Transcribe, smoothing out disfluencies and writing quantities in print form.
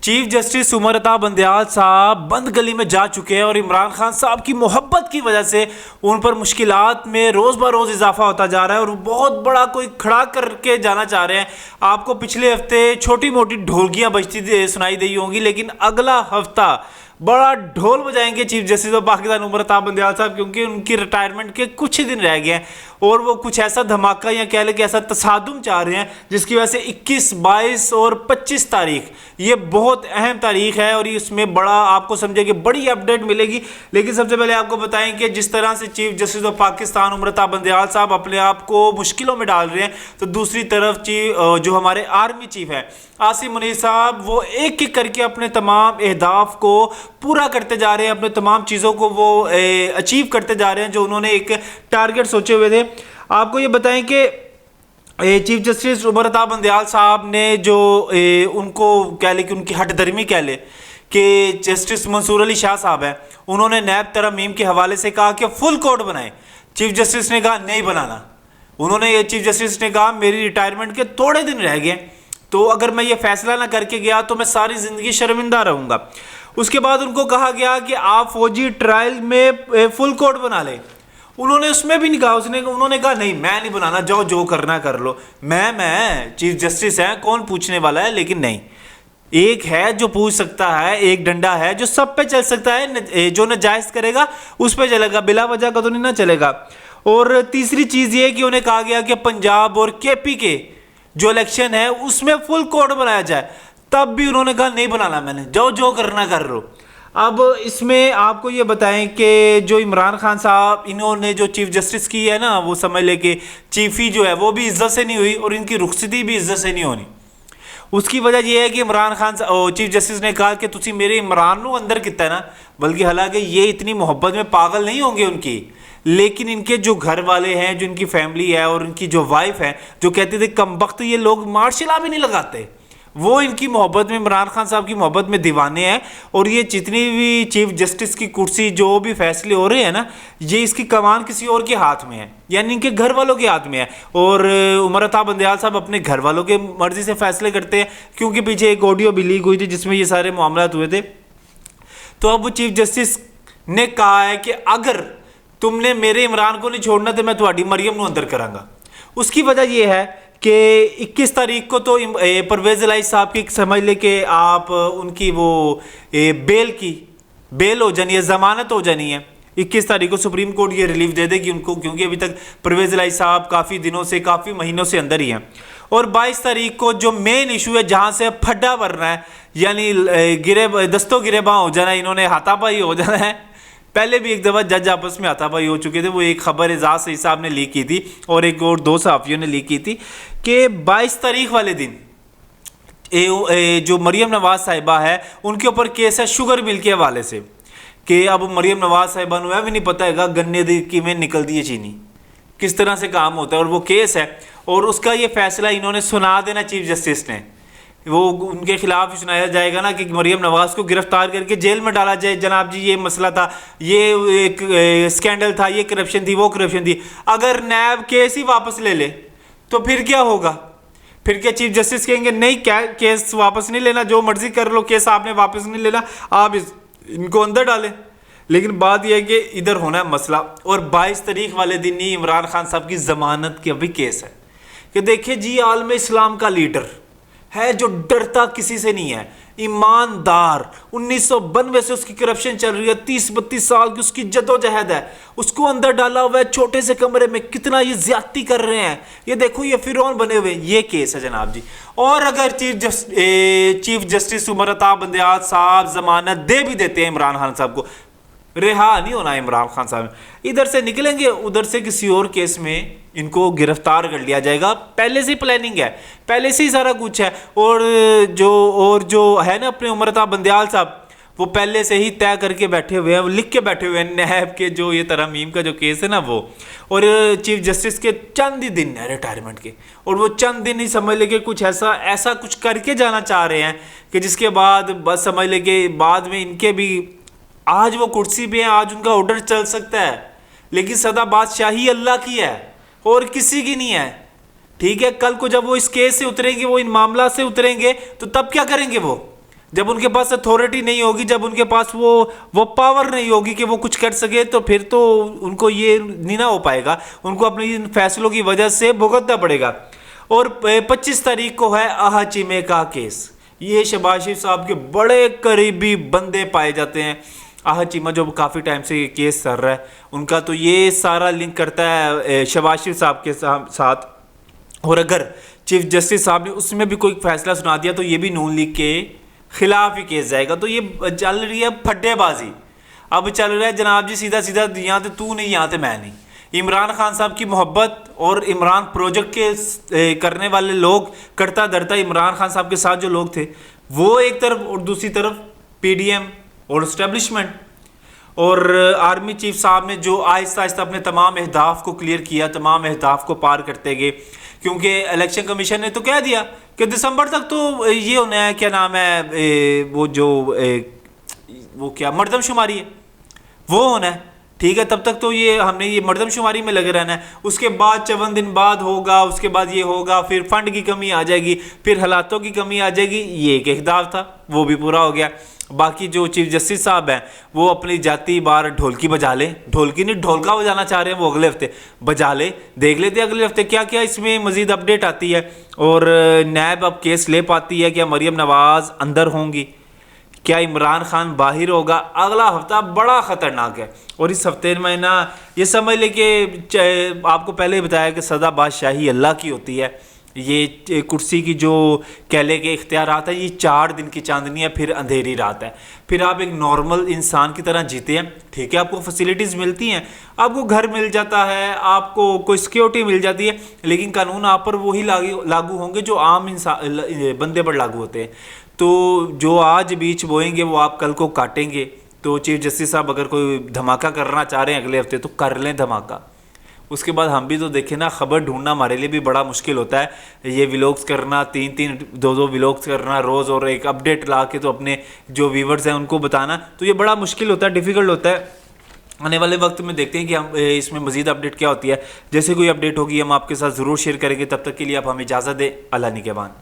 Chief justice Umar Ata Bandial साहब बंद गली में जा चुके हैं और इमरान खान साहब की मोहब्बत की वजह से उन पर मुश्किलात में रोज़ ब रोज़ इजाफा होता जा रहा है और बहुत बड़ा कोई खड़ा करके जाना चाह रहे हैं। आपको पिछले हफ्ते छोटी मोटी ढोलकियां बजती सुनाई दी होंगी, लेकिन अगला हफ्ता बड़ा ढोल बजाएंगे chief justice of Pakistan Umar Ata Bandial साहब, क्योंकि उनकी रिटायरमेंट के कुछ ही दिन रह गए हैं और वो कुछ ऐसा धमाका या कह लें कि ऐसा तसादुम चाह रहे हैं जिसकी वजह से 21, 22 और 25 तारीख ये बहुत अहम तारीख है और इसमें बड़ा आपको समझे कि बड़ी अपडेट मिलेगी। लेकिन सबसे पहले आपको बताएं कि जिस तरह से chief justice of Pakistan Umar Ata Bandial साहब अपने आप को मुश्किलों में डाल रहे हैं, तो दूसरी तरफ जो हमारे आर्मी चीफ है आसिम मुनीर साहब, वो एक एक करके अपने तमाम अहदाफ को पूरा करते जा रहे हैं, अपने तमाम चीज़ों को वो अचीव करते जा रहे हैं जो उन्होंने एक टारगेट सोचे हुए थे। आपको ये बताएं कि चीफ जस्टिस उमर अता बंदयाल साहब ने जो उनको कह ले कि उनकी हठधर्मी कह ले कि जस्टिस मंसूर अली शाह साहब हैं, उन्होंने नैब तरमीम के हवाले से कहा कि फुल कोर्ट बनाए। चीफ जस्टिस ने कहा नहीं बनाना। उन्होंने चीफ जस्टिस ने कहा मेरी रिटायरमेंट के थोड़े दिन रह गए, तो अगर मैं ये फैसला ना करके गया तो मैं सारी ज़िंदगी शर्मिंदा रहूँगा। उसके बाद उनको कहा गया कि आप फौजी ट्रायल में फुल कोर्ट बना लें। उन्होंने उसमें भी नहीं कहा, उन्होंने कहा नहीं मैं नहीं बनाना, जाओ जो करना कर लो, मैं चीफ जस्टिस हैं, कौन पूछने वाला है। लेकिन नहीं, एक है जो पूछ सकता है, एक डंडा है जो सब पे चल सकता है, जो नाजायज करेगा उस पे चलेगा, बिला वजह का तो नहीं ना चलेगा। और तीसरी चीज़ ये कि उन्हें कहा गया कि पंजाब और केपी के जो इलेक्शन है उसमें फुल कोर्ट बनाया जाए, तब भी उन्होंने कहा नहीं बनाना, मैंने जाओ जो करना कर लो। अब इसमें आपको ये बताएं कि जो इमरान खान साहब इन्होंने जो चीफ जस्टिस की है ना, वो समझ ले कि चीफी जो है वो भी इज्जत से नहीं हुई और इनकी रुखसती भी इज्जत से नहीं होनी। उसकी वजह यह है कि इमरान खान चीफ जस्टिस ने कहा कि तुसी मेरे इमरान को अंदर किया ना, बल्कि हालांकि ये इतनी मोहब्बत में पागल नहीं होंगे उनकी, लेकिन इनके जो घर वाले हैं, जो इनकी फैमिली है और इनकी जो वाइफ है, जो कहते थे कम वक्त ये लोग मार्शल भी नहीं लगाते, वो इनकी मोहब्बत में, इमरान खान साहब की मोहब्बत में दीवाने हैं। और ये जितनी भी चीफ जस्टिस की कुर्सी जो भी फैसले हो रहे हैं ना, ये इसकी कमान किसी और के हाथ में है, यानी इनके घर वालों के हाथ में है। और उमर अता बंदयाल साहब अपने घर वालों के मर्जी से फैसले करते हैं, क्योंकि पीछे एक ऑडियो भी लीक हुई थी जिसमें ये सारे मामला हुए थे। तो अब चीफ जस्टिस ने कहा है कि अगर तुमने मेरे इमरान को नहीं छोड़ना तो मैं तुम्हारी मरियम को अंदर करांगा। उसकी वजह यह है कि 21 तारीख को तो परवेज़ इलाही साहब की समझ ले कि आप उनकी वो बेल हो जानी है, ज़मानत हो जानी है। 21 तारीख को सुप्रीम कोर्ट ये रिलीफ दे देगी उनको, क्योंकि अभी तक परवेज़ इलाही साहब काफ़ी दिनों से, काफ़ी महीनों से अंदर ही हैं। और 22 तारीख को जो मेन इशू है, जहाँ से फड्डा भरना है, यानी दस्तों गिरेबां हो जाना है, इन्होंने हाथापाई हो जाना है। पहले भी एक दफ़ा जज आपस में हाथापाई हो चुके थे, वो एक खबर एजाज सईद साहब ने लीक की थी और एक और 2 सहाफ़ियों ने लीक की थी कि 22 तारीख वाले दिन जो मरियम नवाज साहिबा है उनके ऊपर केस है शुगर मिल के हवाले से, कि अब मरियम नवाज साहिबा को भी नहीं पता है गन्ने की में निकल दी है चीनी, किस तरह से काम होता है, और वो केस है और उसका ये फैसला इन्होंने सुना देना चीफ जस्टिस ने, वो उनके खिलाफ सुनाया जाएगा ना कि मरियम नवाज को गिरफ्तार करके जेल में डाला जाए। जनाब जी ये मसला था, ये एक स्कैंडल था, ये करप्शन थी, वो करप्शन थी। अगर नैब केस ही वापस ले ले तो फिर क्या होगा? फिर क्या चीफ जस्टिस कहेंगे नहीं क्या केस वापस नहीं लेना, जो मर्जी कर लो, केस आपने वापस नहीं लेना, आप इनको अंदर डालें। लेकिन बात यह है कि इधर होना है मसला, और 22 तारीख वाले दिन ही इमरान खान साहब की ज़मानत की अभी केस है कि देखिए जी आलम इस्लाम का लीडर है जो डरता किसी से नहीं है, ईमानदार, 1992 से उसकी करप्शन चल रही है, 30-32 साल की उसकी जदोजहद है, उसको अंदर डाला हुआ है छोटे से कमरे में, कितना ये ज्यादती कर रहे हैं, ये देखो ये फिरौन बने हुए, ये केस है जनाब जी। और अगर चीफ जस्टिस उमर अता बंदयाल साहब जमानत दे भी देते हैं इमरान खान साहब को, रिहा नहीं होना इमरान खान साहब, इधर से निकलेंगे उधर से किसी और केस में इनको गिरफ्तार कर लिया जाएगा। पहले से ही प्लानिंग है, पहले से ही सारा कुछ है। और जो है ना अपने उमर अता बंदयाल साहब, वो पहले से ही तय करके बैठे हुए हैं, वो लिख के बैठे हुए हैं नैब के जो ये तरमीम का जो केस है ना वो, और चीफ जस्टिस के चंद ही दिन है रिटायरमेंट के, और वो चंद दिन ही समझ लेके कुछ ऐसा कुछ करके जाना चाह रहे हैं कि जिसके बाद बस समझ लेके बाद में इनके भी, आज वो कुर्सी पे हैं, आज उनका ऑर्डर चल सकता है, लेकिन सदा बादशाही अल्लाह की है और किसी की नहीं है। ठीक है, कल को जब वो इस केस से उतरेंगे, वो इन मामला से उतरेंगे, तो तब क्या करेंगे? वो जब उनके पास अथॉरिटी नहीं होगी, जब उनके पास वो पावर नहीं होगी कि वो कुछ कर सके, तो फिर तो उनको ये नहीं ना हो पाएगा, उनको अपने इन फैसलों की वजह से भुगतना पड़ेगा। और 25 तारीख को है आहा चीमे का केस। ये शहबाज शरीफ साहब के बड़े करीबी बंदे पाए जाते हैं। आहा चीमा जो काफ़ी टाइम से ये केस चल रहा है उनका, तो ये सारा लिंक करता है शहबाज शरीफ साहब के साथ। और अगर चीफ जस्टिस साहब ने उसमें भी कोई फैसला सुना दिया तो ये भी नून लीग के खिलाफ ही केस जाएगा। तो ये चल रही है फड्डेबाजी, अब चल रहा है जनाब जी सीधा सीधा, यहाँ तो तू नहीं, यहाँ तो मैं नहीं। इमरान खान साहब की मोहब्बत और इमरान प्रोजेक्ट के करने वाले लोग, करता धरता इमरान खान साहब के साथ जो लोग थे वो एक तरफ, और दूसरी तरफ पीडीएम और इस्टेब्लिशमेंट। और आर्मी चीफ साहब ने जो आहिस्ता आहिस्ता अपने तमाम अहदाफ को क्लियर किया, तमाम अहदाफ को पार करते गए, क्योंकि इलेक्शन कमीशन ने तो कह दिया कि दिसंबर तक तो ये होना है, क्या नाम है वो क्या मर्दमशुमारी है वो होना है, ठीक है। तब तक तो ये हमने ये मर्दमशुमारी में लगे रहना है। उसके बाद 54 दिन बाद होगा, उसके बाद ये होगा, फिर फंड की कमी आ जाएगी, फिर हालातों की कमी आ जाएगी। ये एक अहदाफ था, वो भी पूरा हो गया। बाकी जो चीफ जस्टिस साहब हैं वो अपनी जाती बार ढोलकी बजा ले, ढोलकी नहीं ढोलका बजाना चाह रहे हैं वो अगले हफ्ते बजा ले, देख लेते हैं अगले हफ्ते क्या क्या इसमें मजीद अपडेट आती है। और नैब अब केस ले पाती है, क्या मरीम नवाज़ अंदर होंगी, क्या इमरान खान बाहर होगा। अगला हफ्ता बड़ा ख़तरनाक है। और इस हफ्ते में ना ये समझ ले कि आपको पहले ही बताया कि सदा बादशाही अल्लाह की होती है। ये कुर्सी की जो कह ले के इख्तियारात है, ये 4 दिन की चांदनी है, फिर अंधेरी रात है, फिर आप एक नॉर्मल इंसान की तरह जीते हैं, ठीक है। आपको फैसिलिटीज़ मिलती हैं, आपको घर मिल जाता है, आपको कोई सिक्योरिटी मिल जाती है, लेकिन कानून आप पर वही लागू होंगे जो आम इंसान बंदे पर लागू होते हैं। तो जो आज बीच बोएंगे वो आप कल को काटेंगे। तो चीफ जस्टिस साहब अगर कोई धमाका करना चाह रहे हैं अगले हफ्ते तो कर लें धमाका। उसके बाद हम भी तो देखें ना, खबर ढूंढना हमारे लिए भी बड़ा मुश्किल होता है। ये व्लॉग्स करना, 3-3 2-2 व्लॉग्स करना रोज़, और एक अपडेट ला के तो अपने जो व्यूवर्स हैं उनको बताना, तो ये बड़ा मुश्किल होता है, डिफ़िकल्ट होता है। आने वाले वक्त में देखते हैं कि हम इसमें मज़ीद अपडेट क्या होती है। जैसे कोई अपडेट होगी हम आपके साथ ज़रूर शेयर करेंगे। तब तक के लिए आप हमें इजाज़त दें। अल्लाह निगहबान।